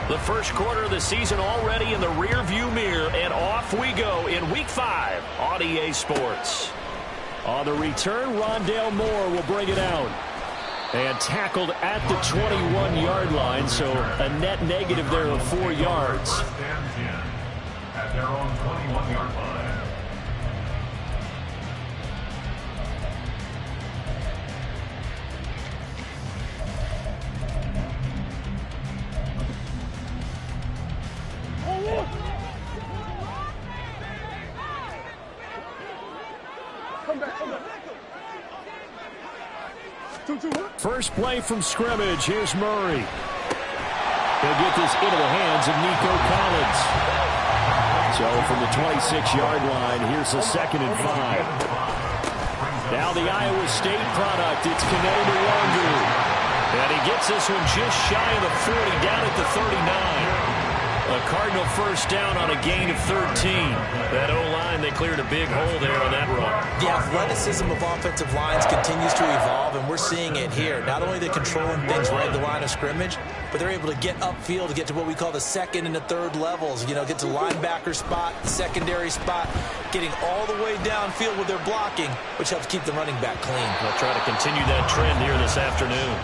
The first quarter of the season already in the rearview mirror, and off we go in Week 5 on EA Sports. On the return, Rondale Moore will bring it out. And tackled at the 21-yard line, so a net negative there of 4 yards. First and 10 at their own 21-yard line. First play from scrimmage. Here's Murray. He'll get this into the hands of Nico Collins. So from the 26-yard line, here's a 2nd and 5. Now the Iowa State product. It's Kene Nwangwu. And he gets this one just shy of the 40, down at the 39. A Cardinal first down on a gain of 13. That O-line, they cleared a big hole there on that run. The athleticism of offensive lines continues to evolve, and we're seeing it here. Not only are they controlling things right at the line of scrimmage, but they're able to get upfield to get to what we call the 2nd and the 3rd levels. You know, get to linebacker spot, the secondary spot, getting all the way downfield with their blocking, which helps keep the running back clean. They'll try to continue that trend here this afternoon.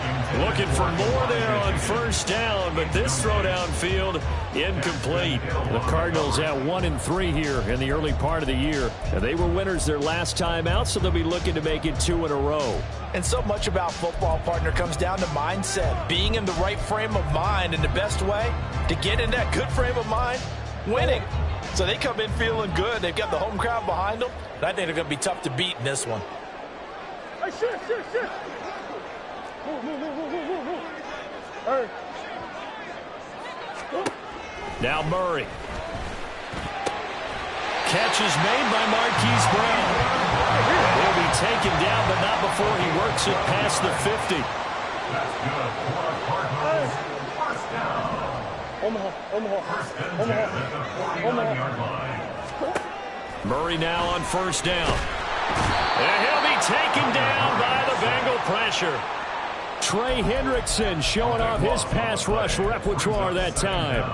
Looking for more there on first down, but this throw downfield incomplete. The Cardinals at 1-3 here in the early part of the year. And they were winners their last time out, so they'll be looking to make it 2 in a row. And so much about football, partner, comes down to mindset. Being in the right frame of mind, and the best way to get in that good frame of mind, winning. So they come in feeling good. They've got the home crowd behind them. And I think they're going to be tough to beat in this one. Hey, shit. Move. Hey. Now Murray. Catch is made by Marquise Brown. He'll be taken down, but not before he works it past the 50. That's good for the Cardinals. First down. First and 10 at the 49-yard line. Murray now on first down. And he'll be taken down by the Bengal pressure. Trey Hendrickson showing off his pass rush repertoire that time.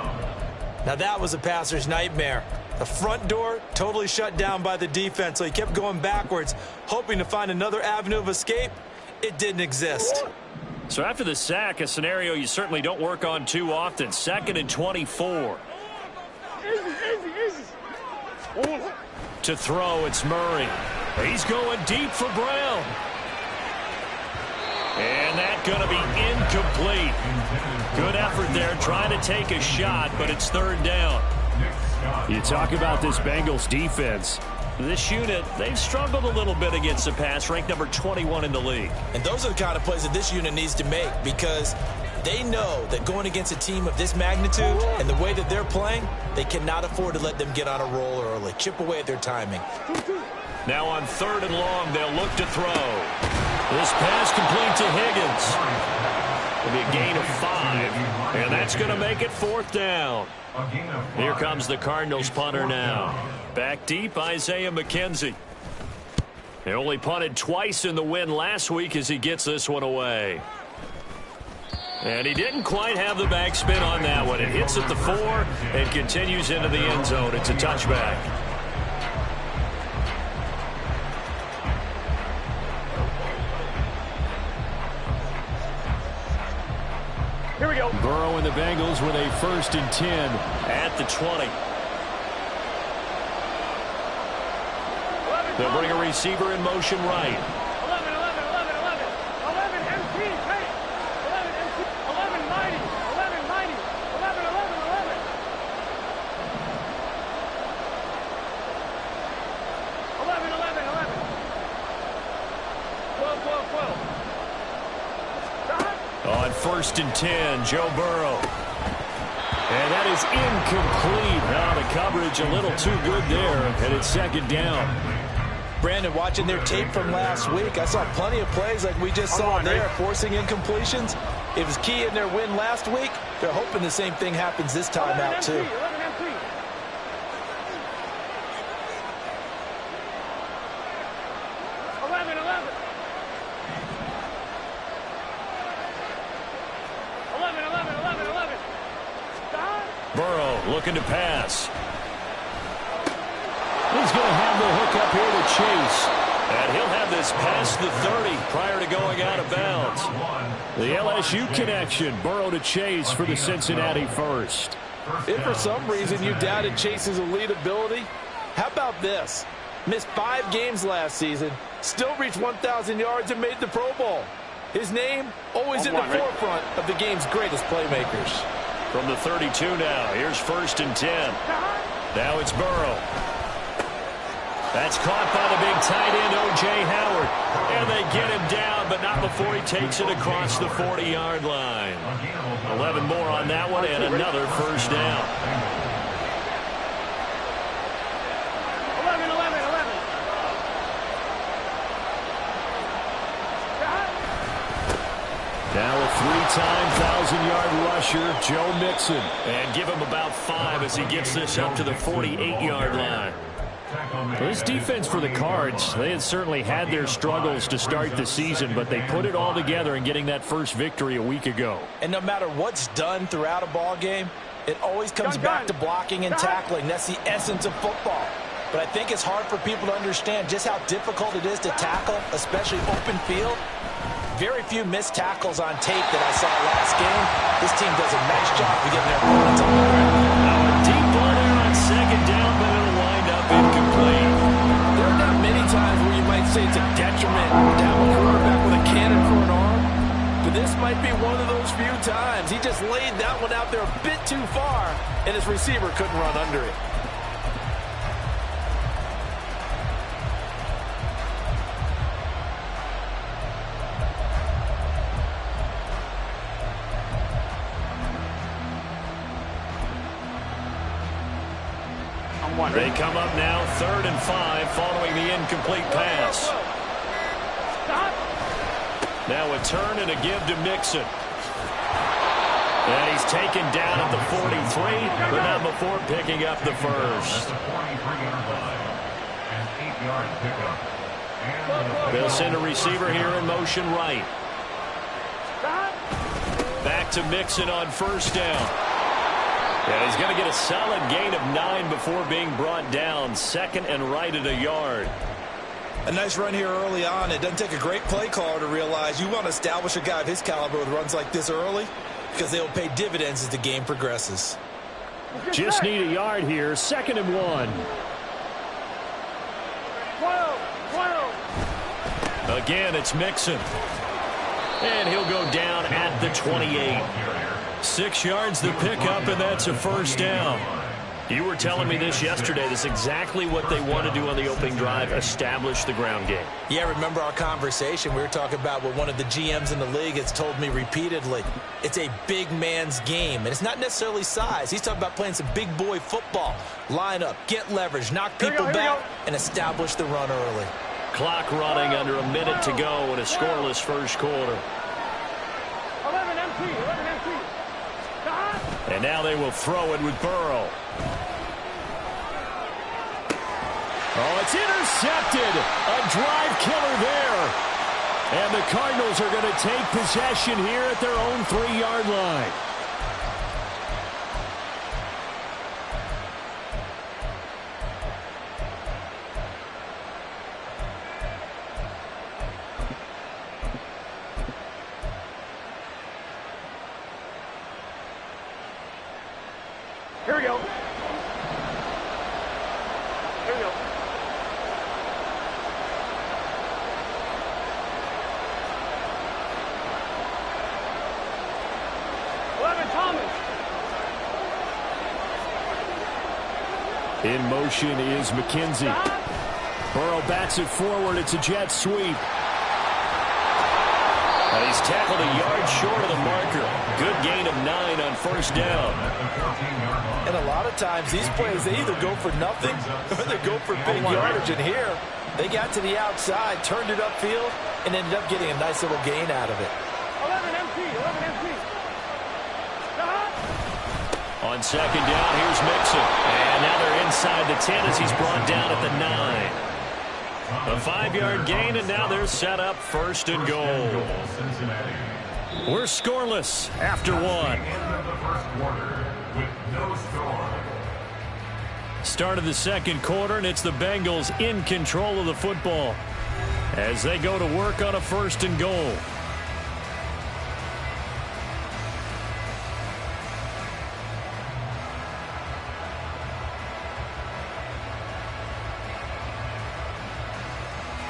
Now that was a passer's nightmare. The front door totally shut down by the defense, so he kept going backwards, hoping to find another avenue of escape. It didn't exist. So after the sack, a scenario you certainly don't work on too often. 2nd and 24. Easy. To throw, it's Murray. He's going deep for Brown. And that's going to be incomplete. Good effort there, trying to take a shot, but it's 3rd down. You talk about this Bengals defense. This unit, they've struggled a little bit against the pass, ranked number 21 in the league. And those are the kind of plays that this unit needs to make, because they know that going against a team of this magnitude and the way that they're playing, they cannot afford to let them get on a roll early. Chip away at their timing. Now on 3rd and long, they'll look to throw. This pass complete to Higgins. It'll be a gain of 5, and that's going to make it 4th down. Here comes the Cardinals punter now. Back deep, Isaiah McKenzie. He only punted twice in the win last week as he gets this one away. And he didn't quite have the backspin on that one. It hits at the 4 and continues into the end zone. It's a touchback. Here we go. Burrow and the Bengals with a 1st and 10 at the 20. They'll bring a receiver in motion right. 11 empty. Hey. 11 empty. 11 mighty. 11 mighty. 11. 12. On 1st and 10, Joe Burrow. And that is incomplete. Now the coverage a little too good there, and it's 2nd down. Brandon, watching their tape from last week, I saw plenty of plays like we just saw there, forcing incompletions. It was key in their win last week. They're hoping the same thing happens this time out, too. 11 empty. 11. 11. looking to pass. He's going to have the hook up here to Chase. And he'll have this past the 30 prior to going out of bounds. The LSU connection, Burrow to Chase for the Cincinnati first. If for some reason you doubted Chase's elite ability, how about this? Missed 5 games last season, still reached 1,000 yards and made the Pro Bowl. His name always in the forefront of the game's greatest playmakers. From the 32 now, here's 1st and 10. Now it's Burrow. That's caught by the big tight end, O.J. Howard. And they get him down, but not before he takes it across the 40-yard line. 11 more on that one, and another first down. 11. Now a 3-time 1,000-yard rusher, Joe Mixon. And give him about 5 as he gets this up to the 48-yard line. This defense for the Cards, they had certainly had their struggles to start the season, but they put it all together in getting that first victory a week ago. And no matter what's done throughout a ball game, it always comes back to blocking and tackling. That's the essence of football. But I think it's hard for people to understand just how difficult it is to tackle, especially open field. Very few missed tackles on tape that I saw last game. This team does a nice job of getting their opponents on the ground. Now a deep ball there on 2nd down, but it'll wind up incomplete. There are not many times where you might say it's a detriment to have a quarterback with a cannon for an arm. But this might be one of those few times. He just laid that one out there a bit too far, and his receiver couldn't run under it. They come up now 3rd and 5 following the incomplete pass. Stop. Now a turn and a give to Mixon. And he's taken down at the 43, but not before picking up the first. They'll send a receiver here in motion right. Back to Mixon on 1st down. And he's going to get a solid gain of 9 before being brought down. 2nd and right at a yard. A nice run here early on. It doesn't take a great play caller to realize you want to establish a guy of his caliber with runs like this early because they will pay dividends as the game progresses. Just need a yard here. 2nd and 1. 12. Again, it's Mixon. And he'll go down at the 28. 6 yards the pickup, and that's a first down. You were telling me this yesterday. This is exactly what they want to do on the opening drive, establish the ground game. Yeah, remember our conversation? We were talking about what one of the GMs in the league has told me repeatedly. It's a big man's game, and it's not necessarily size. He's talking about playing some big boy football. Line up, get leverage, knock people back, and establish the run early. Clock running under a minute to go in a scoreless first quarter. 11 empty. And now they will throw it with Burrow. Oh, it's intercepted. A drive killer there. And the Cardinals are going to take possession here at their own 3-yard line. Here we go. 11 Thomas. In motion is McKenzie. Burrow bats it forward. It's a jet sweep. And he's tackled a yard short of the marker. Good gain of 9 on 1st down. And a lot of times these plays, they either go for nothing or they go for big yardage. And here, they got to the outside, turned it upfield, and ended up getting a nice little gain out of it. 11 empty. On 2nd down, here's Mixon. And now they're inside the 10 as he's brought down at the 9. A 5-yard gain, and now they're set up 1st and goal. We're scoreless after one. End of the first quarter with no score. Start of the second quarter, and it's the Bengals in control of the football as they go to work on a 1st and goal.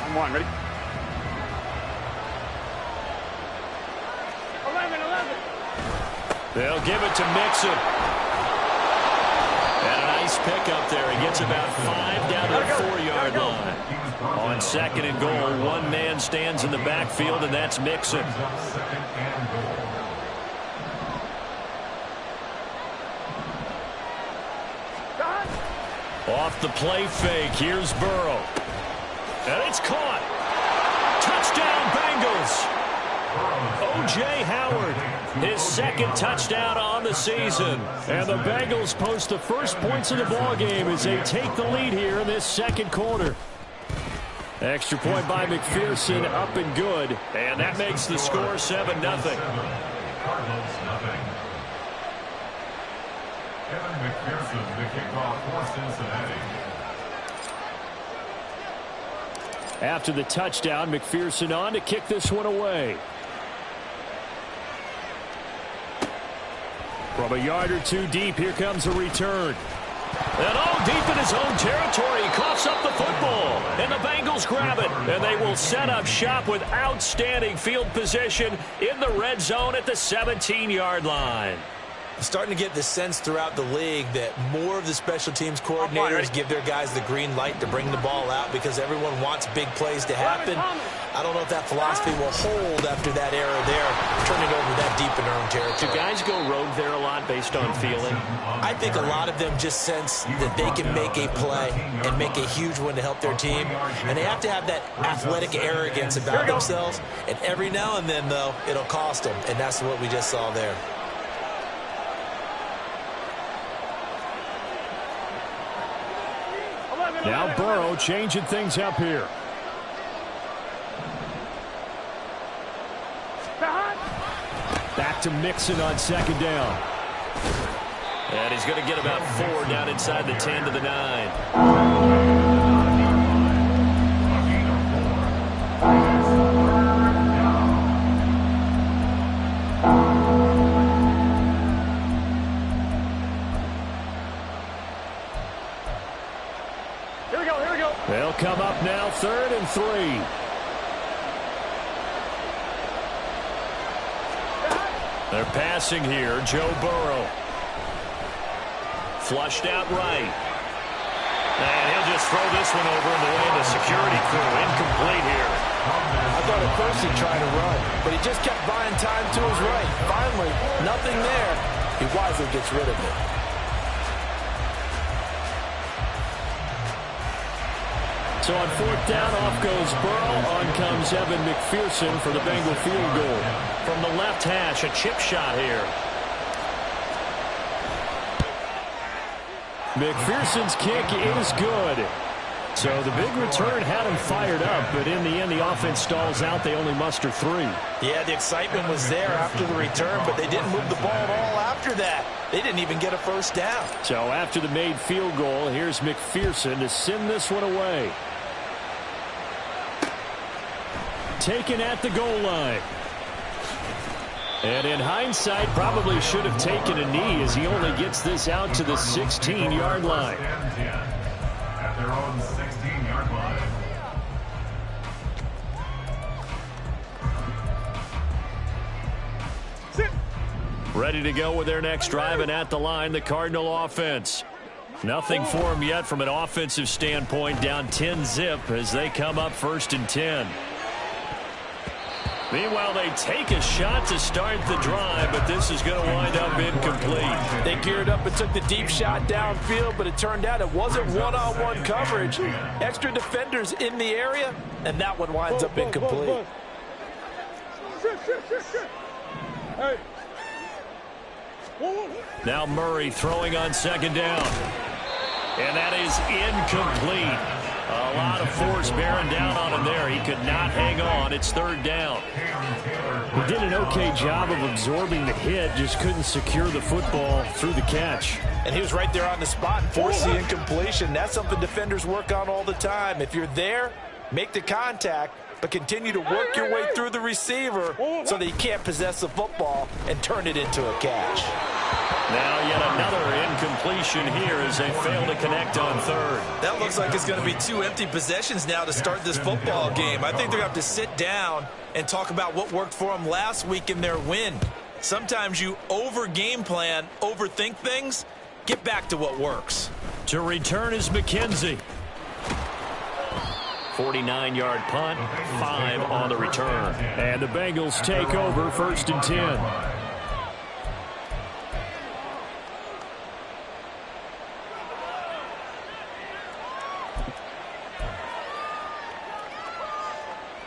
I'm one, ready? 11. They'll give it to Mixon. And a nice pickup there. He gets about 5 down to the 4-yard line. On 2nd and goal, one man stands in the backfield, and that's Mixon. Off the play fake, here's Burrow. And it's caught. Touchdown, Bengals. O.J. Howard, his 2nd touchdown on the season. And the Bengals post the first points of the ballgame as they take the lead here in this 2nd quarter. Extra point by McPherson, up and good. And that makes the score 7-0. Cardinals, nothing. Kevin McPherson, the kickoff for Cincinnati. After the touchdown, McPherson on to kick this one away. From a yard or two deep, here comes a return. And all deep in his own territory, he coughs up the football. And the Bengals grab it. And they will set up shop with outstanding field position in the red zone at the 17-yard line. Starting to get the sense throughout the league that more of the special teams coordinators give their guys the green light to bring the ball out because everyone wants big plays to happen. I don't know if that philosophy will hold after that era there, turning over that deep in their own territory. Do guys go rogue there a lot based on feeling? I think a lot of them just sense that they can make a play and make a huge one to help their team. And they have to have that athletic arrogance about themselves. And every now and then, though, it'll cost them. And that's what we just saw there. Now Burrow changing things up here. Back to Mixon on 2nd down. And he's going to get about 4 down inside the 10 to the 9. They'll come up now, 3rd and 3. They're passing here, Joe Burrow. Flushed out right. And he'll just throw this one over in the way of the security crew. Incomplete here. I thought at first he tried to run, but he just kept buying time to his right. Finally, nothing there. He wisely gets rid of it. So on 4th down, off goes Burrow. On comes Evan McPherson for the Bengal field goal. From the left hash, a chip shot here. McPherson's kick is good. So the big return had him fired up, but in the end, the offense stalls out. They only muster 3. Yeah, the excitement was there after the return, but they didn't move the ball at all after that. They didn't even get a 1st down. So after the made field goal, here's McPherson to send this one away. Taken at the goal line. And in hindsight, probably should have taken a knee as he only gets this out to the 16-yard line. At their own 16-yard line. Ready to go with their next drive, and at the line, the Cardinal offense. Nothing for them yet from an offensive standpoint, down 10-zip as they come up 1st and 10. Meanwhile, they take a shot to start the drive, but this is going to wind up incomplete. They geared up and took the deep shot downfield, but it turned out it wasn't one-on-one coverage. Extra defenders in the area, and that one winds up incomplete. Now Murray throwing on 2nd down. And that is incomplete. A lot of force bearing down on him there. He could not hang on. It's third down. He did an okay job of absorbing the hit, just couldn't secure the football through the catch. And he was right there on the spot and forced the incompletion. That's something defenders work on all the time. If you're there, make the contact, but continue to work your way through the receiver so that you can't possess the football and turn it into a catch. Now yet another incompletion here as they fail to connect on third. That looks like it's going to be 2 empty possessions now to start this football game. I think they're going to have to sit down and talk about what worked for them last week in their win. Sometimes you over-game plan, overthink things. Get back to what works. To return is McKenzie. 49-yard punt, 5 on the return. And the Bengals take over 1st and 10.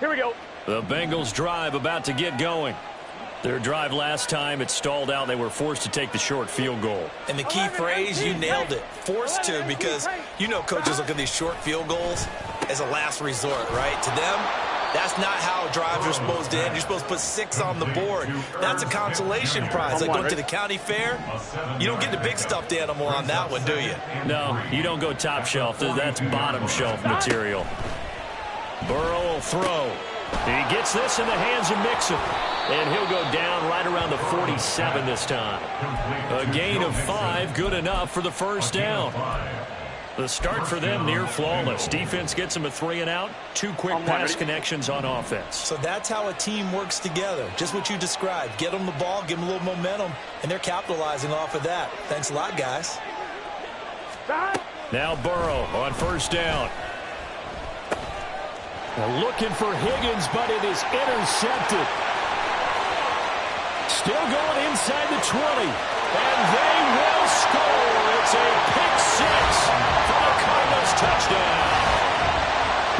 Here we go. The Bengals drive about to get going. Their drive last time, it stalled out. They were forced to take the short field goal. And the key phrase, you nailed it. Forced to, because you know coaches look at these short field goals as a last resort, right? To them, that's not how drives are supposed to end. You're supposed to put 6 on the board. That's a consolation prize. Like going to the county fair, you don't get the big stuffed animal on that one, do you? No, you don't go top shelf. That's bottom shelf material. Burrow will throw. He gets this in the hands of Mixon. And he'll go down right around the 47 this time. A gain of 5, good enough for the first down. The start for them near flawless. Defense gets them a 3 and out. 2 quick pass connections on offense. So that's how a team works together. Just what you described. Get them the ball, give them a little momentum, and they're capitalizing off of that. Thanks a lot, guys. Now Burrow on first down. They're looking for Higgins, but it is intercepted. Still going inside the 20. And they will score. It's a pick 6 for the Cardinals touchdown.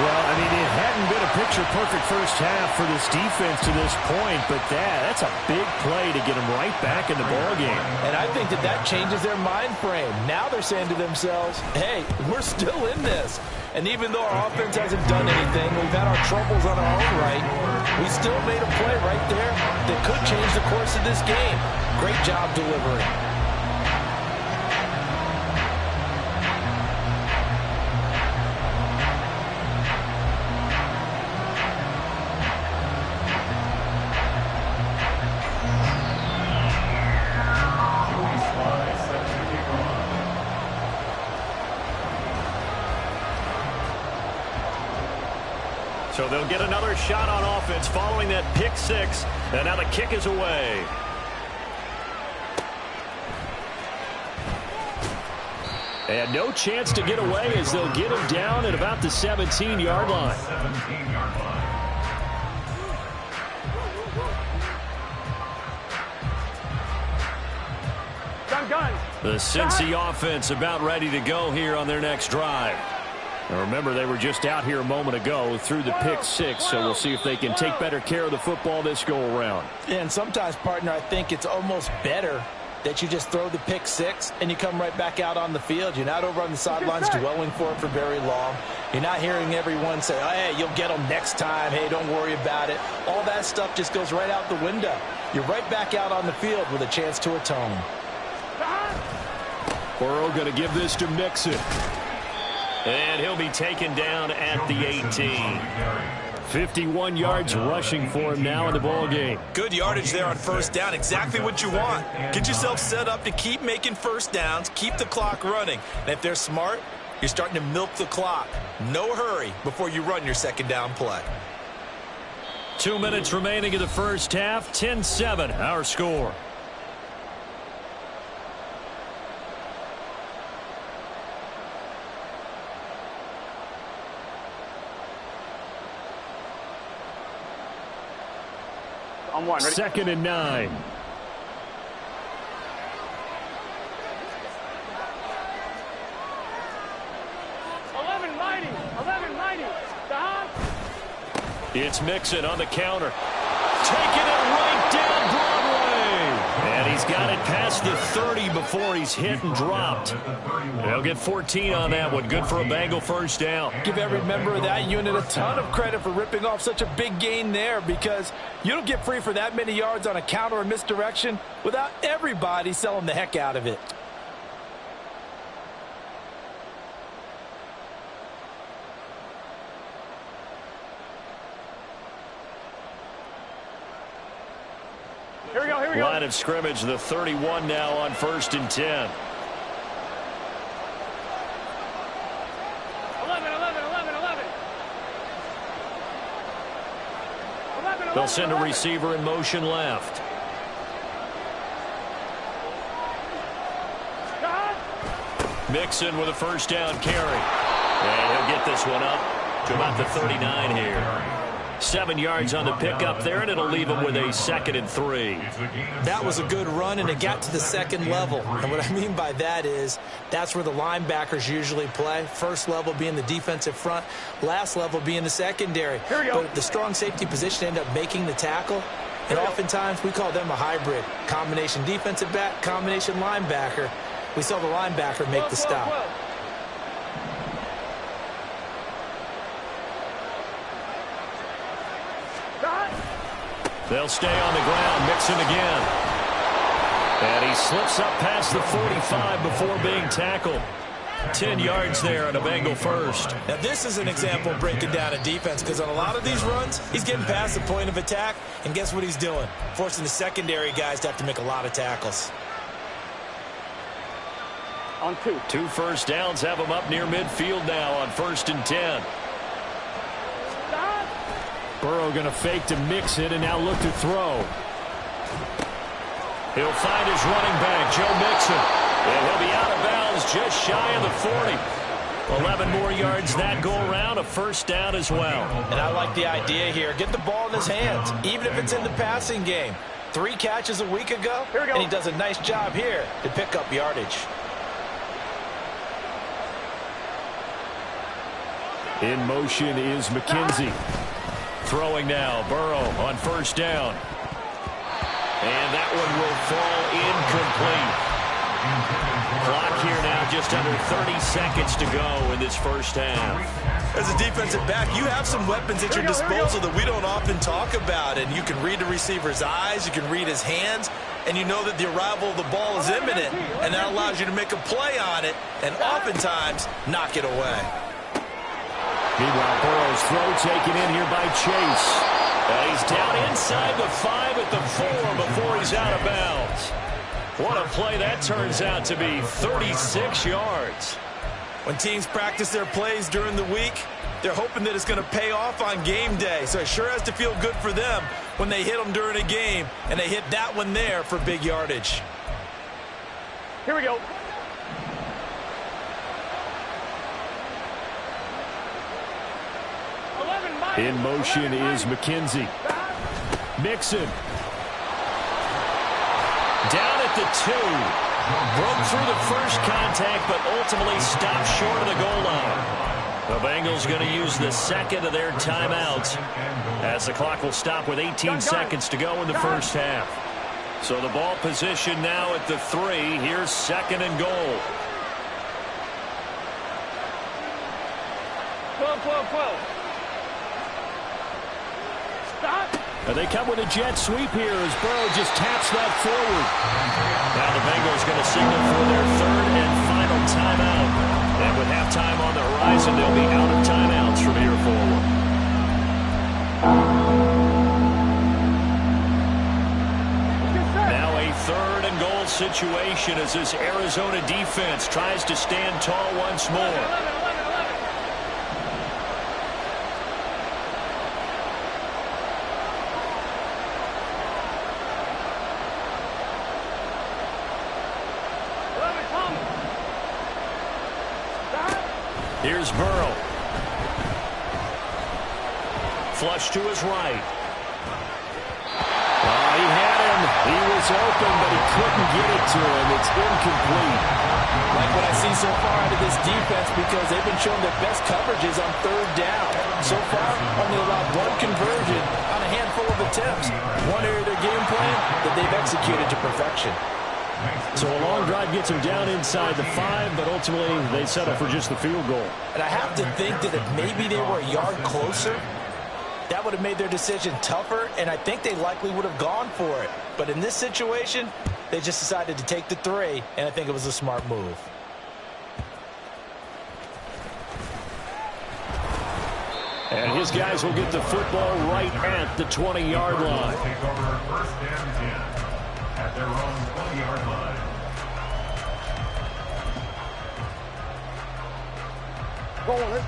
Well, I mean, it hadn't been a picture-perfect first half for this defense to this point, but that's a big play to get them right back in the ballgame. And I think that changes their mind frame. Now they're saying to themselves, hey, we're still in this. And even though our offense hasn't done anything, we've had our troubles on our own right, we still made a play right there that could change the course of this game. Great job delivering. So they'll get another shot on offense following that pick 6. And now the kick is away. And no chance to get away as they'll get him down at about the 17-yard line. The Cincy offense about ready to go here on their next drive. Now remember, they were just out here a moment ago through the pick 6, so we'll see if they can take better care of the football this go-around. And sometimes, partner, I think it's almost better that you just throw the pick 6 and you come right back out on the field. You're not over on the sidelines dwelling for it for very long. You're not hearing everyone say, oh, hey, you'll get them next time. Hey, don't worry about it. All that stuff just goes right out the window. You're right back out on the field with a chance to atone. Burrow going to give this to Mixon. And he'll be taken down at the 18. 51 yards rushing for him now in the ball game. Good yardage there on first down. Exactly what you want. Get yourself set up to keep making first downs, keep the clock running. And if they're smart, you're starting to milk the clock. No hurry before you run your second down play. 2 minutes remaining in the first half. 10-7, our score. On one, ready? 2nd and 9. It's Mixon on the counter. Taking it right down Broadway. And he's got it past the 30 before he's hit and dropped. They'll get 14 on that one. Good for a Bengal first down. Give every member of that unit a ton of credit for ripping off such a big gain there, because you don't get free for that many yards on a counter or misdirection without everybody selling the heck out of it. Here we go, here we go. Line of scrimmage, the 31 now on 1st and 10. 11, 11, 11, 11. 11, They'll send a 11. receiver in motion left. Mixon with a first down carry. And he'll get this one up to about the 39 here. 7 yards on the pickup there, and it'll leave him with a 2nd and 3. That was a good run, and it got to the second level. And what I mean by that is that's where the linebackers usually play. First level being the defensive front, last level being the secondary. Here we go. But the strong safety position ended up making the tackle. And oftentimes we call them a hybrid. Combination defensive back, combination linebacker. We saw the linebacker make the stop. They'll stay on the ground. Mixon again. And he slips up past the 45 before being tackled. 10 yards there on a Bengal first. Now this is an example of breaking down a defense, because on a lot of these runs, he's getting past the point of attack, and guess what he's doing? Forcing the secondary guys to have to make a lot of tackles. On 2. 2 first downs have him up near midfield now on 1st and 10. Burrow going to fake to mix it and now look to throw. He'll find his running back, Joe Mixon. And he'll be out of bounds just shy of the 40. 11 more yards that go around, a first down as well. And I like the idea here. Get the ball in his hands, even if it's in the passing game. 3 catches a week ago, and he does a nice job here to pick up yardage. In motion is McKenzie. Throwing now, Burrow on first down. And that one will fall incomplete. Clock here now, just under 30 seconds to go in this first half. As a defensive back, you have some weapons at your disposal that we don't often talk about. And you can read the receiver's eyes, you can read his hands, and you know that the arrival of the ball is imminent. And that allows you to make a play on it and oftentimes knock it away. Meanwhile, Burrow's throw taken in here by Chase. He's down inside the 5 at the 4 before he's out of bounds. What a play that turns out to be, 36 yards. When teams practice their plays during the week, they're hoping that it's going to pay off on game day. So it sure has to feel good for them when they hit them during a game, and they hit that one there for big yardage. Here we go. In motion is McKenzie. Mixon. Down at the 2. Broke through the first contact, but ultimately stopped short of the goal line. The Bengals going to use the second of their timeouts, as the clock will stop with 18 seconds to go in the first half. So the ball position now at the 3. Here's 2nd and goal. 12. And they come with a jet sweep here as Burrow just taps that forward. Now the Bengals going to signal for their 3rd and final timeout. And with halftime on the horizon, they'll be out of timeouts from here forward. Now a 3rd and goal situation as this Arizona defense tries to stand tall once more. Here's Burrow. Flush to his right. He had him. He was open, but he couldn't get it to him. It's incomplete. Like what I see so far out of this defense, because they've been showing their best coverages on 3rd down. So far, only allowed 1 conversion on a handful of attempts. One area of their game plan that they've executed to perfection. So a long drive gets them down inside the 5, but ultimately they settle for just the field goal. And I have to think that if maybe they were a yard closer, that would have made their decision tougher, and I think they likely would have gone for it. But in this situation, they just decided to take the 3, and I think it was a smart move. And his guys will get the football right at the 20-yard line. Take over first and 10 at their own 20-yard line. Go on, let's.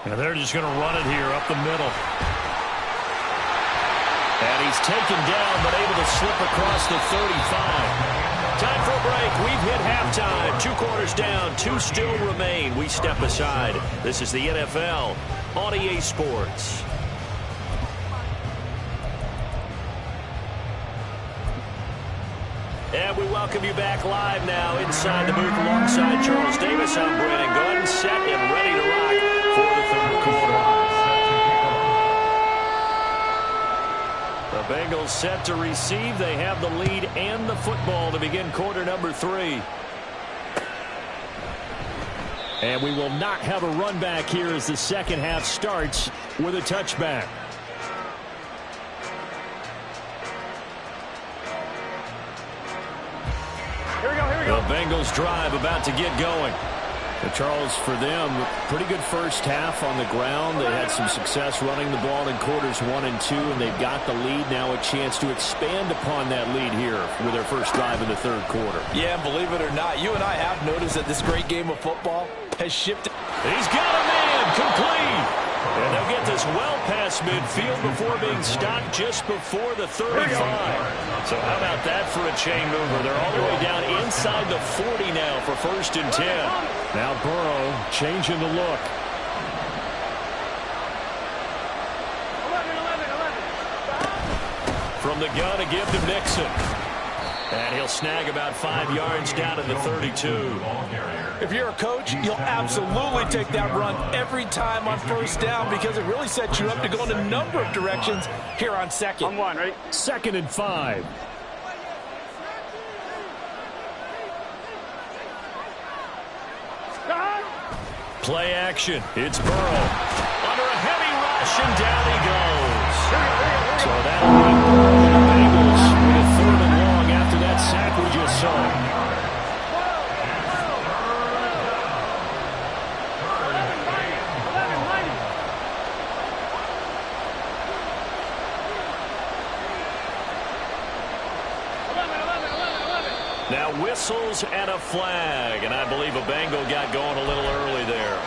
And they're just going to run it here up the middle. And he's taken down, but able to slip across the 35. Time for a break. We've hit halftime. 2 quarters down, 2 still remain. We step aside. This is the NFL on EA Sports. And we welcome you back live now inside the booth alongside Charles Davis. I'm Brandon Gunn, set and ready to rock for the 3rd quarter. The Bengals set to receive. They have the lead and the football to begin quarter number 3. And we will not have a run back here as the second half starts with a touchback. The Bengals drive about to get going. But Charles, for them, pretty good first half on the ground. They had some success running the ball in quarters 1 and 2, and they've got the lead. Now a chance to expand upon that lead here with their first drive in the 3rd quarter. Yeah, and believe it or not, you and I have noticed that this great game of football has shifted. He's got a man complete. And they'll get this well past midfield before being stopped just before the 35. So how about that for a chain mover? They're all the way down inside the 40 now for 1st and 10. Now Burrow changing the look. 11. From the gun, a give to Mixon. And he'll snag about 5 yards down in the 32. If you're a coach, you'll absolutely take that run every time on 1st down because it really sets you up to go in a number of directions here on 2nd. On 1, right? 2nd and 5. Play action. It's Burrow. Under a heavy rush, and down he goes. So that'll bring the Bengals with a 3rd and long after that sack we just saw. Now whistles and a flag, and I believe a Bengal got going a little early there.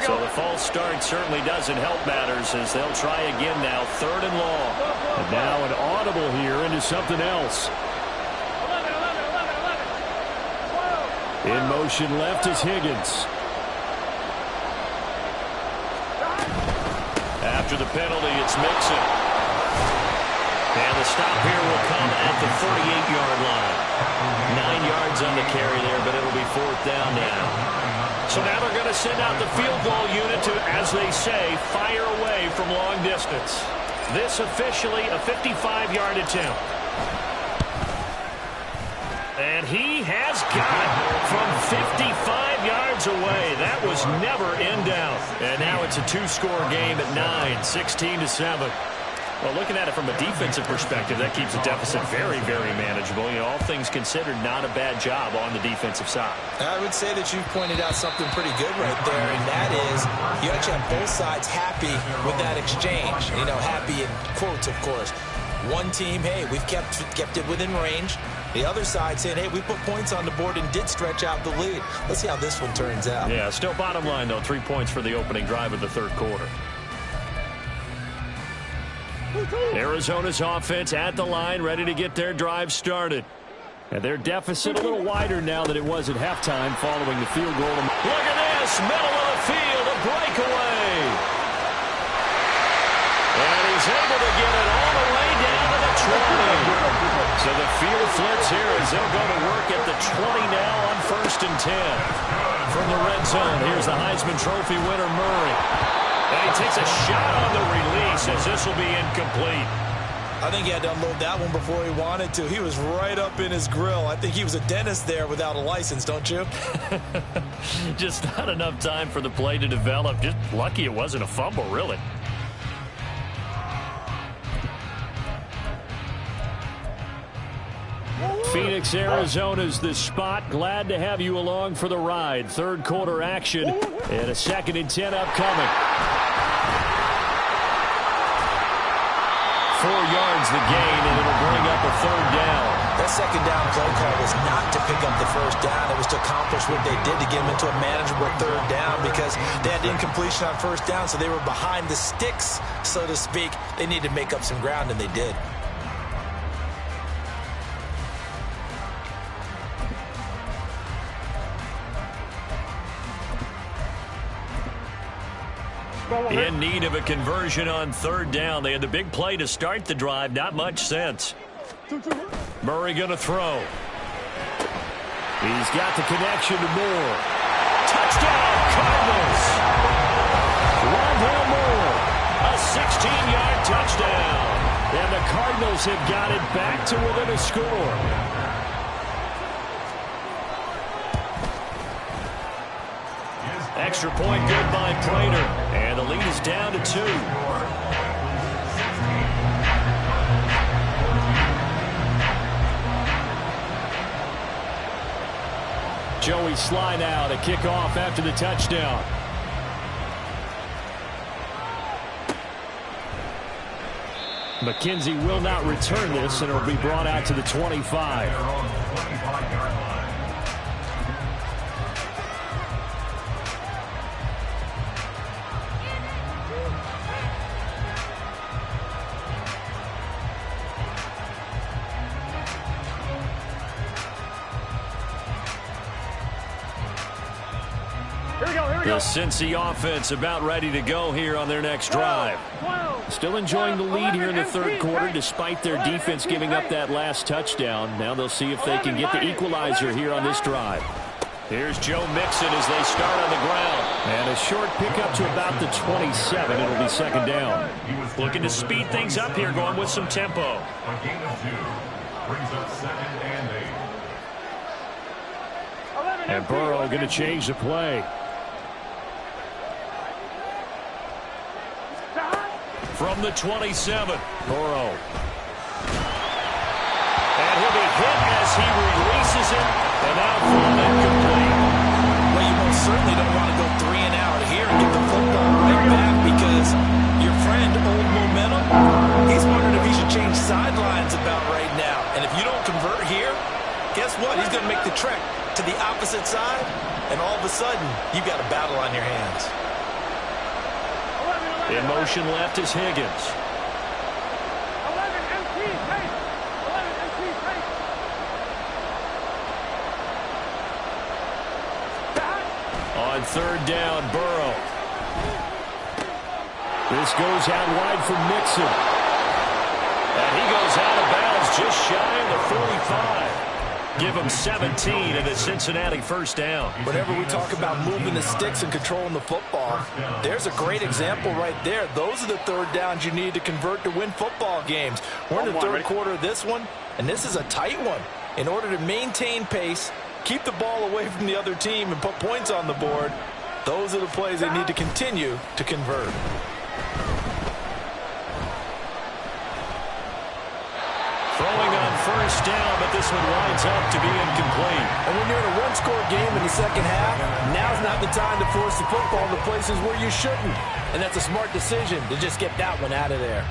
So the false start certainly doesn't help matters as they'll try again now, 3rd and long. And now an audible here into something else. 11. In motion left is Higgins. After the penalty, it's Mixon. And the stop here will come at the 48-yard line. 9 yards on the carry there, but it'll be 4th down now. So now they're going to send out the field goal unit to, as they say, fire away from long distance. This officially a 55-yard attempt. And he has got it from 55 yards away. That was never in doubt. And now it's a 2-score game at 9, 16-7. Well, looking at it from a defensive perspective, that keeps the deficit very, very manageable. You know, all things considered, not a bad job on the defensive side. I would say that you pointed out something pretty good right there, and that is you actually have both sides happy with that exchange. You know, happy in quotes, of course. One team, hey, we've kept it within range. The other side saying, hey, we put points on the board and did stretch out the lead. Let's see how this one turns out. Yeah, still bottom line, though, 3 points for the opening drive of the 3rd quarter. Arizona's offense at the line, ready to get their drive started. And their deficit a little wider now than it was at halftime following the field goal. Look at this, middle of the field, a breakaway. And he's able to get it all the way down to the 20. So the field flips here as they'll go to work at the 20 now on 1st and 10. From the red zone, here's the Heisman Trophy winner, Murray. And he takes a shot on the release as this will be incomplete. I think he had to unload that one before he wanted to. He was right up in his grill. I think he was a dentist there without a license, don't you? Just not enough time for the play to develop. Just lucky it wasn't a fumble, really. Phoenix, Arizona's the spot. Glad to have you along for the ride. Third quarter action and a 2nd and 10 upcoming. 4 yards the gain, and it'll bring up a 3rd down. That 2nd down play call was not to pick up the 1st down. It was to accomplish what they did to get them into a manageable 3rd down because they had incompletion on 1st down, so they were behind the sticks, so to speak. They needed to make up some ground, and they did. In need of a conversion on 3rd down. They had the big play to start the drive. Not much sense. Murray going to throw. He's got the connection to Moore. Touchdown, Cardinals. Rondale Moore, a 16-yard touchdown. And the Cardinals have got it back to within a score. Extra point good by Prater. And the lead is down to 2. Joey Sly now to kick off after the touchdown. McKenzie will not return this, and it'll be brought out to the 25. The Cincy offense about ready to go here on their next drive. Still enjoying the lead here in the 3rd quarter despite their defense giving up that last touchdown. Now they'll see if they can get the equalizer here on this drive. Here's Joe Mixon as they start on the ground. And a short pickup to about the 27. It'll be 2nd down. Looking to speed things up here, going with some tempo. A gain of 2 brings up 2nd and 8. And Burrow going to change the play. From the 27, Burrow. And he'll be hit as he releases it. And now thrown incomplete. Well, you most certainly don't want to go 3 and out here and get the football right back because your friend, Old Momentum, he's wondering if he should change sidelines about right now. And if you don't convert here, guess what? He's going to make the trek to the opposite side, and all of a sudden, you've got a battle on your hands. In motion left is Higgins. 11 MT pace. 11 MT pace. On 3rd down, Burrow. This goes out wide for Mixon. And he goes out of bounds just shy of the 45. Give him 17 and a Cincinnati 1st down. Whenever we talk about moving the sticks and controlling the football, there's a great example right there. Those are the 3rd downs you need to convert to win football games. We're in the 3rd quarter of this one, and this is a tight one. In order to maintain pace, keep the ball away from the other team, and put points on the board, those are the plays they need to continue to convert. Throwing on 1st down, but this one winds up to be incomplete. And when you're in a 1-score game in the 2nd half, now's not the time to force the football to places where you shouldn't. And that's a smart decision to just get that one out of there.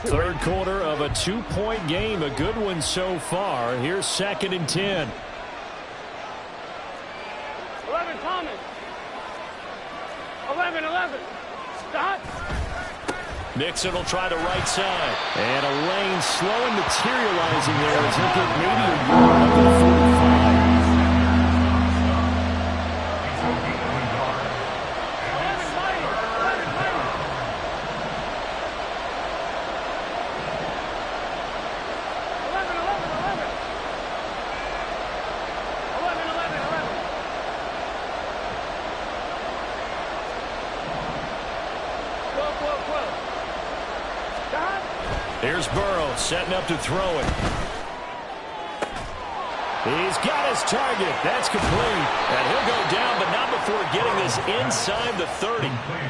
Third quarter of a 2-point game. A good one so far. Here's 2nd and 10. 11 Thomas. 11. Stop. Mixon will try the right side. And a lane slowly materializing there as he'll get maybe a yard up to the 45. Here's Burrow setting up to throw it. He's got his target. That's complete. And he'll go down, but not before getting this inside the 30.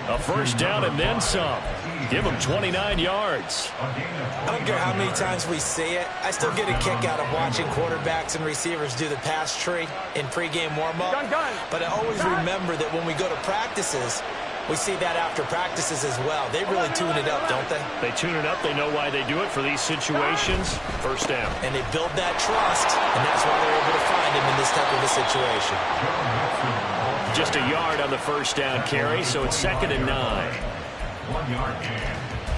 A first down and then some. Give him 29 yards. I don't care how many times we see it. I still get a kick out of watching quarterbacks and receivers do the pass tree in pregame warm-up. But I always remember that when we go to practices, we see that after practices as well. They really tune it up, don't they? They tune it up. They know why they do it for these situations. First down. And they build that trust, and that's why they're able to find him in this type of a situation. Just a yard on the first down carry, so it's 2nd and 9. 1 yard gain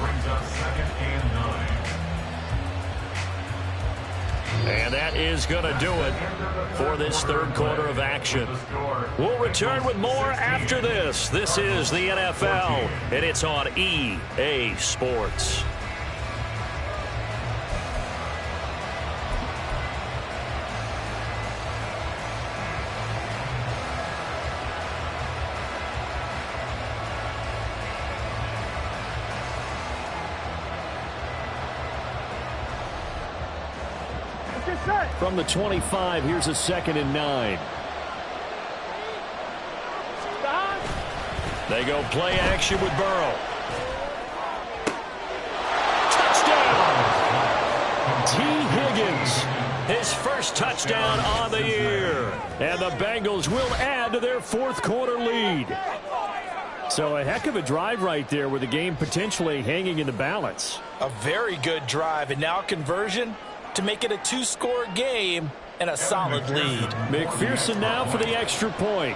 brings up 2nd and 9. And that is going to do it for this third quarter of action. We'll return with more after this. This is the NFL, and it's on EA Sports. From the 25, here's a 2nd and 9. They go play action with Burrow. Touchdown! T. Higgins, his first touchdown on the year. And the Bengals will add to their fourth quarter lead. So a heck of a drive right there with the game potentially hanging in the balance. A very good drive, and now conversion to make it a 2-score game and a solid lead. McPherson now for the extra point.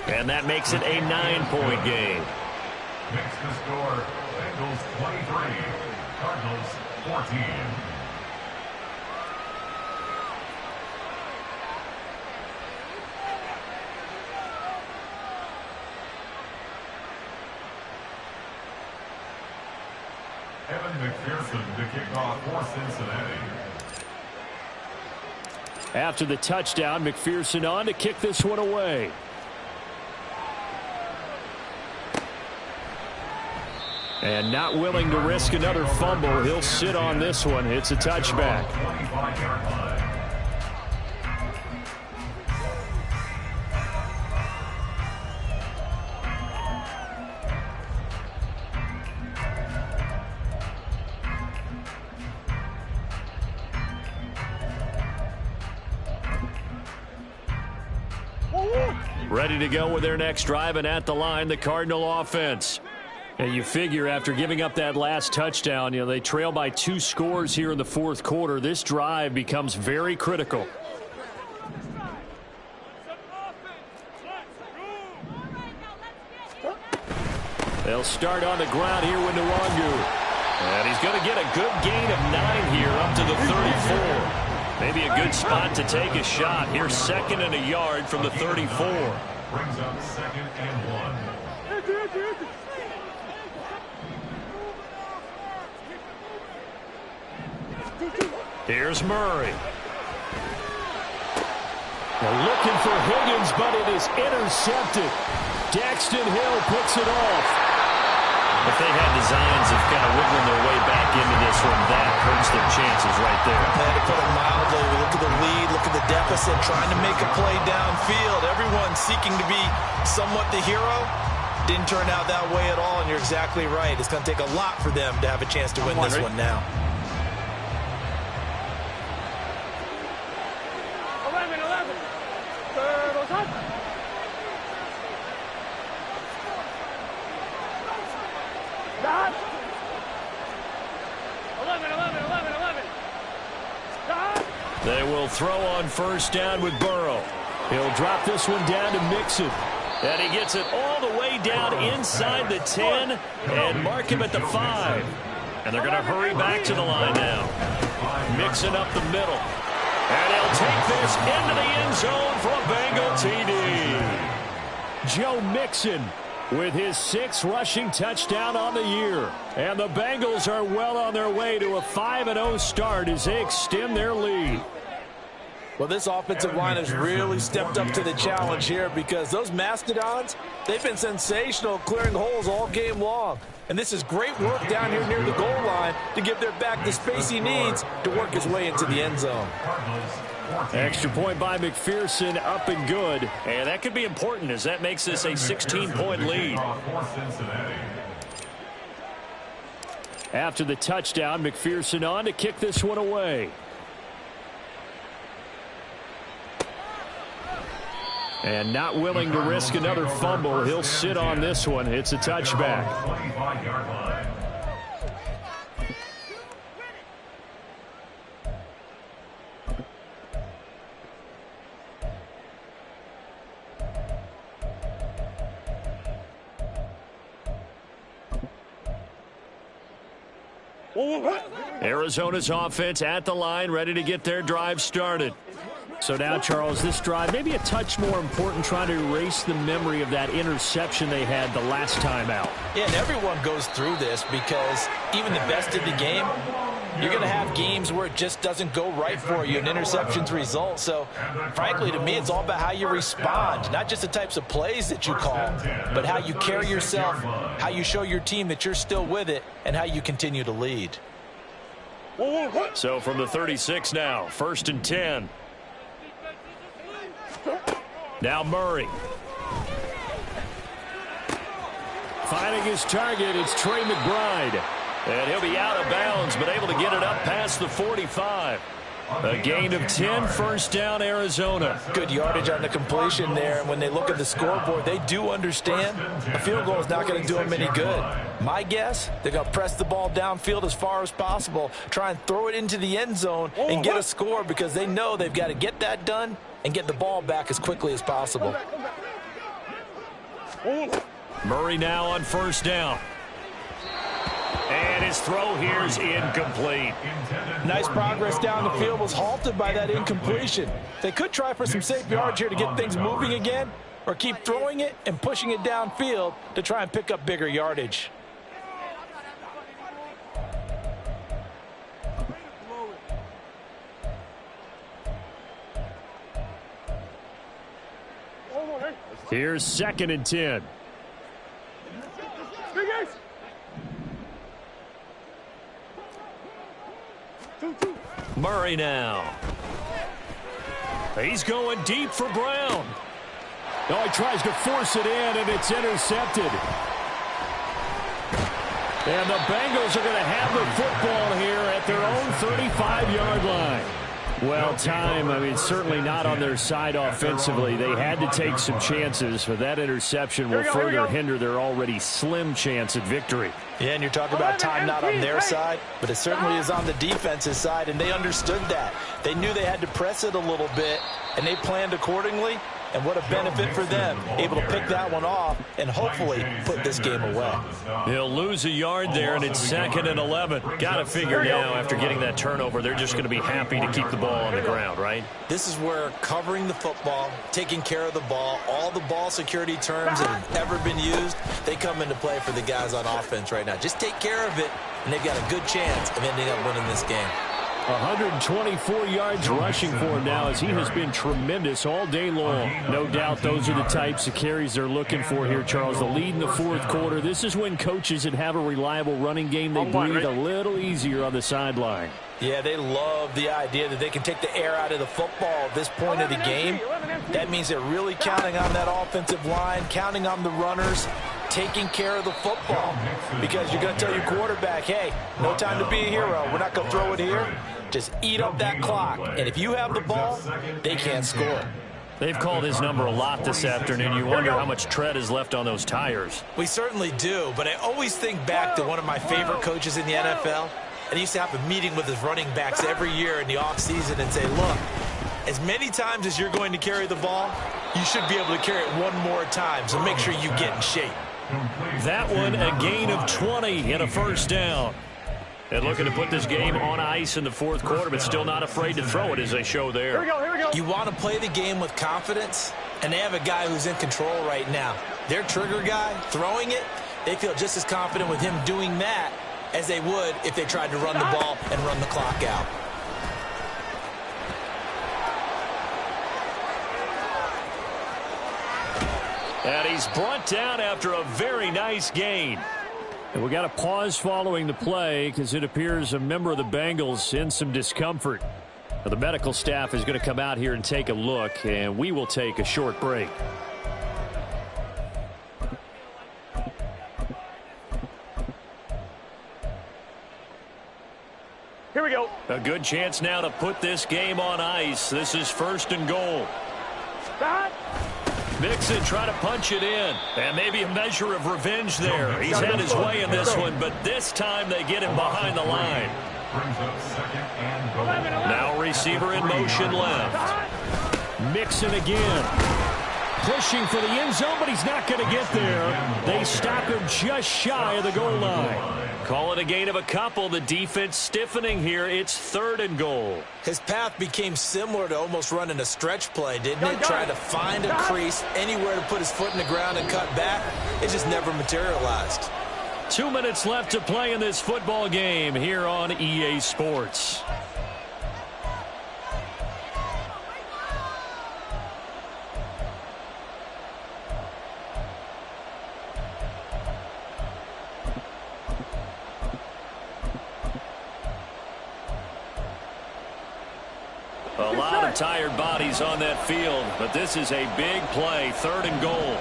And that makes it a 9-point game. Makes the score Bengals 23, Cardinals 14. Evan McPherson to kick off for Cincinnati. After the touchdown, McPherson on to kick this one away. And not willing to risk another fumble. He'll sit on this one. It's a touchback. 25-yard line. Ready to go with their next drive, and at the line, the Cardinal offense. And you figure after giving up that last touchdown, they trail by 2 scores here in the fourth quarter. This drive becomes very critical. They'll start on the ground here with Nwangu. And he's going to get a good gain of 9 here up to the 34. Maybe a good spot to take a shot. Here's 2nd and a yard from the 34. Brings up 2nd and 1. Here's Murray. They're looking for Higgins, but it is intercepted. Daxton Hill picks it off. If they had designs of kind of wiggling their way back into this one, that hurts their chances right there. And to put it mildly, look at the lead, look at the deficit, trying to make a play downfield. Everyone seeking to be somewhat the hero. Didn't turn out that way at all, and you're exactly right. It's going to take a lot for them to have a chance to win this one now. 11. Third touch. Stop. 11. Stop. They will throw on first down with Burrow. He'll drop this one down to Mixon. And he gets it all the way down inside the 10 and mark him at the 5. And they're going to hurry back to the line now. Mixing up the middle. And he'll take this into the end zone for a Bengal TD. Joe Mixon with his 6th rushing touchdown on the year. And the Bengals are well on their way to a 5-0 start as they extend their lead. Well, this offensive line has really stepped up to the challenge here because those Mastodons, they've been sensational clearing holes all game long. And this is great work down here near the goal line to give their back the space he needs to work his way into the end zone. Extra point by McPherson, up and good. And that could be important as that makes this a 16-point lead. After the touchdown, McPherson on to kick this one away. And not willing to risk another fumble. He'll sit on this one. It's a touchback. Arizona's offense at the line, ready to get their drive started. So now, Charles, this drive maybe a touch more important, trying to erase the memory of that interception they had the last time out. Yeah, and everyone goes through this because even the best in the game, you're going to have games where it just doesn't go right for you and interceptions result. So, frankly, to me, it's all about how you respond, not just the types of plays that you call, but how you carry yourself, how you show your team that you're still with it, and how you continue to lead. So from the 36 now, 1st and 10. Now Murray. Finding his target, it's Trey McBride. And he'll be out of bounds, but able to get it up past the 45. A gain of 10, 1st down, Arizona. Good yardage on the completion there. And when they look at the scoreboard, they do understand a field goal is not going to do them any good. My guess, they're going to press the ball downfield as far as possible, try and throw it into the end zone and get a score because they know they've got to get that done and get the ball back as quickly as possible. Murray now on 1st down. And his throw here is incomplete. Nice progress down the field, was halted by that incompletion. They could try for some safe yards here to get things moving again, or keep throwing it and pushing it downfield to try and pick up bigger yardage. Here's 2nd and 10. Murray now. He's going deep for Brown. No, he tries to force it in, and it's intercepted. And the Bengals are going to have the football here at their own 35-yard line. Well, time, certainly not on their side offensively. They had to take some chances, but that interception will further hinder their already slim chance at victory. Yeah, and you're talking about time not on their side, but it certainly is on the defense's side, and they understood that. They knew they had to press it a little bit, and they planned accordingly. And what a benefit for them, able to pick that one off and hopefully put this game away. He'll lose a yard there, and it's 2nd and 11. Got to figure now, after getting that turnover, they're just going to be happy to keep the ball on the ground, right? This is where covering the football, taking care of the ball, all the ball security terms that have ever been used, they come into play for the guys on offense right now. Just take care of it, and they've got a good chance of ending up winning this game. 124 yards rushing for him now as he has been tremendous all day long. No doubt those are the types of carries they're looking for here, Charles. The lead in the 4th quarter. This is when coaches that have a reliable running game, they breathe a little easier on the sideline. Yeah, they love the idea that they can take the air out of the football at this point of the game. That means they're really counting on that offensive line, counting on the runners, taking care of the football. Because you're going to tell your quarterback, hey, no time to be a hero. We're not going to throw it here. Just eat up that clock. And if you have the ball, they can't score. They've called his number a lot this afternoon. You wonder how much tread is left on those tires. We certainly do, but I always think back to one of my favorite coaches in the NFL. And he used to have a meeting with his running backs every year in the offseason and say, look, as many times as you're going to carry the ball, you should be able to carry it one more time, so make sure you get in shape. That one, a gain of 20 and a 1st down. And looking to put this game on ice in the 4th quarter, but still not afraid to throw it as they show there. Here we go. You want to play the game with confidence, and they have a guy who's in control right now. Their trigger guy, throwing it, they feel just as confident with him doing that as they would if they tried to run the ball and run the clock out. And he's brought down after a very nice gain. And we got a pause following the play because it appears a member of the Bengals in some discomfort. Now, the medical staff is going to come out here and take a look, and we will take a short break. Here we go. A good chance now to put this game on ice. This is 1st and goal. Stop. Mixon trying to punch it in. And maybe a measure of revenge there. He's had his way in this one, but this time they get him behind the line. Brings up 2nd and goal. Now receiver in motion left. Mixon again. Pushing for the end zone, but he's not going to get there. They stop him just shy of the goal line. Call it a gain of a couple. The defense stiffening here. It's 3rd and goal. His path became similar to almost running a stretch play, didn't it? Trying to find a crease, anywhere to put his foot in the ground and cut back. It just never materialized. 2 minutes left to play in this football game here on EA Sports. A lot of tired bodies on that field, but this is a big play, 3rd and goal.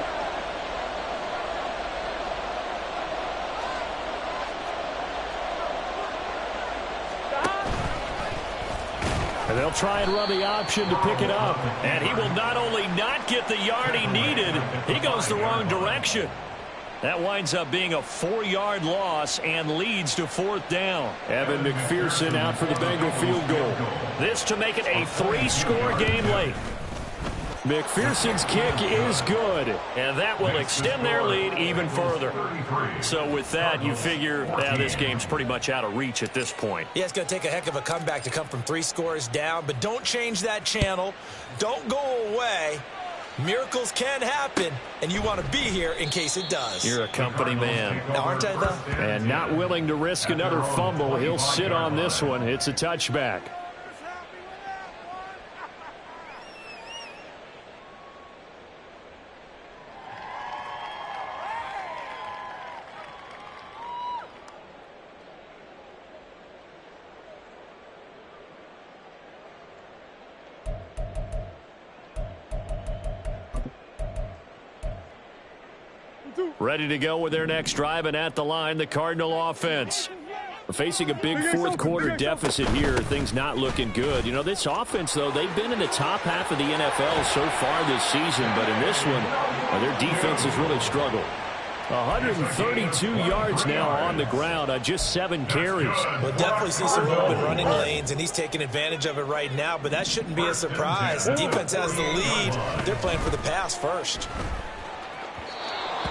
And they'll try and run the option to pick it up. And he will not only not get the yard he needed, he goes the wrong direction. That winds up being a 4-yard loss and leads to 4th down. Evan McPherson out for the Bengal field goal. This to make it a 3-score game late. McPherson's kick is good. And that will extend their lead even further. So with that, you figure this game's pretty much out of reach at this point. Yeah, it's going to take a heck of a comeback to come from 3 scores down, but don't change that channel. Don't go away. Miracles can happen, and you want to be here in case it does. You're a company man. Now, aren't I, though? And not willing to risk another fumble. He'll sit on this one. It's a touchback. Ready to go with their next drive, and at the line, the Cardinal offense. Facing a big 4th quarter deficit here, things not looking good. You know, this offense, though, they've been in the top half of the NFL so far this season, but in this one, their defense has really struggled. 132 yards now on the ground on just 7 carries. We'll definitely see some open running lanes, and he's taking advantage of it right now, but that shouldn't be a surprise. Defense has the lead. They're playing for the pass first.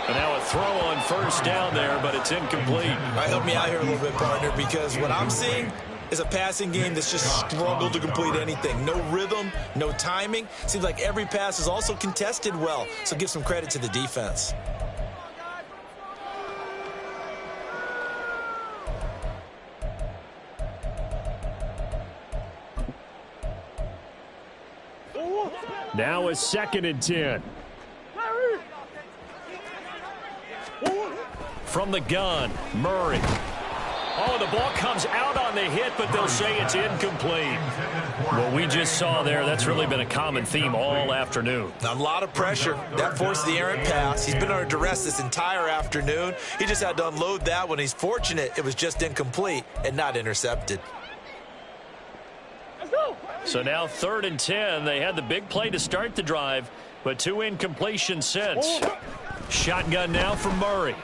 And now a throw on 1st down there, but it's incomplete. All right, help me out here a little bit, partner, because what I'm seeing is a passing game that's just struggled to complete anything. No rhythm, no timing. Seems like every pass is also contested well, so give some credit to the defense. Now a 2nd and 10. From the gun, Murray. Oh, the ball comes out on the hit, but they'll say it's incomplete. What we just saw there, that's really been a common theme all afternoon. A lot of pressure. That forced the errant pass. He's been under duress this entire afternoon. He just had to unload that one. He's fortunate it was just incomplete and not intercepted. So now 3rd and 10. They had the big play to start the drive, but 2 incompletions since. Shotgun now from Murray.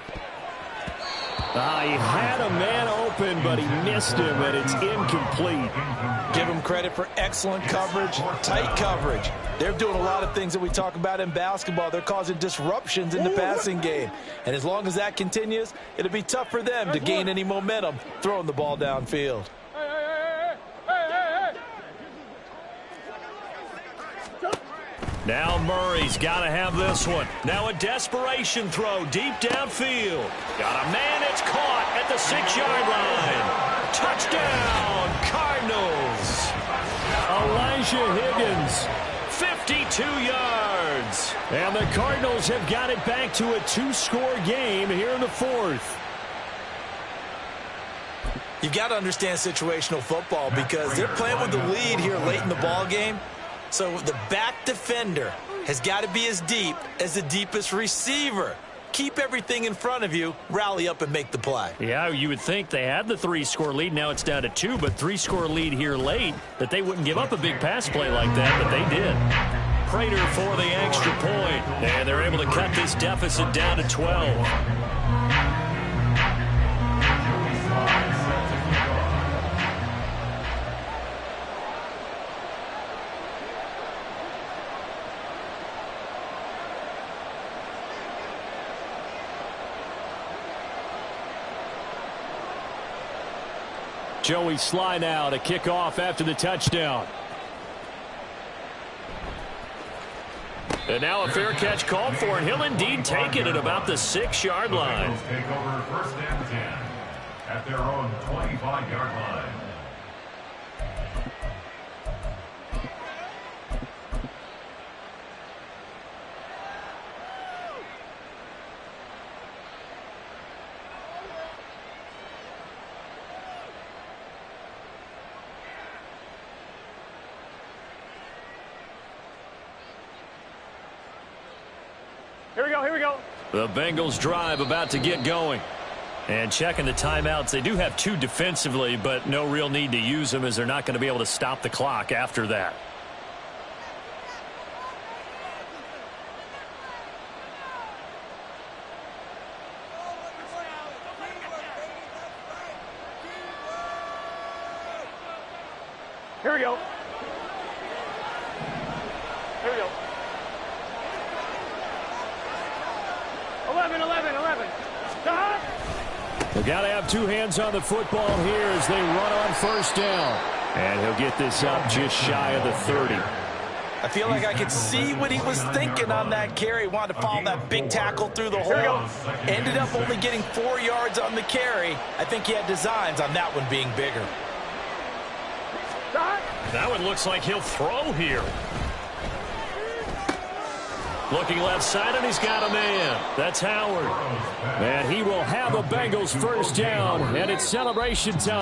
He had a man open, but he missed him, and it's incomplete. Give him credit for excellent coverage, tight coverage. They're doing a lot of things that we talk about in basketball. They're causing disruptions in the passing game. And as long as that continues, it'll be tough for them to gain any momentum throwing the ball downfield. Now Murray's got to have this one. Now a desperation throw deep downfield. Got a man, it's caught at the 6-yard line. Touchdown, Cardinals. Elijah Higgins. 52 yards. yards. And the Cardinals have got it back to a 2-score game here in the fourth. You've got to understand situational football because they're playing with the lead here late in the ball game. So the back defender has got to be as deep as the deepest receiver. Keep everything in front of you, rally up and make the play. Yeah, you would think they had the 3-score lead. Now it's down to 2, but 3-score lead here late, that they wouldn't give up a big pass play like that, but they did. Prater for the extra point, and they're able to cut this deficit down to 12. Joey Sly now to kick off after the touchdown. And now a fair catch called for, and he'll indeed take it at about the 6-yard line. Bengals take over 1st and 10 at their own 25-yard line. Here we go. The Bengals drive about to get going. And checking the timeouts, they do have 2 defensively, but no real need to use them as they're not going to be able to stop the clock after that. Here we go. 11. Stop. They've got to have 2 hands on the football here as they run on 1st down. And he'll get this up just shy of the 30. I feel like I could see what he was thinking on that carry. Wanted to follow that big tackle through the hole. Ended up only getting 4 yards on the carry. I think he had designs on that one being bigger. Stop. That one looks like he'll throw here. Looking left side, and he's got a man. That's Howard. And he will have a Bengals 1st down, and it's celebration time.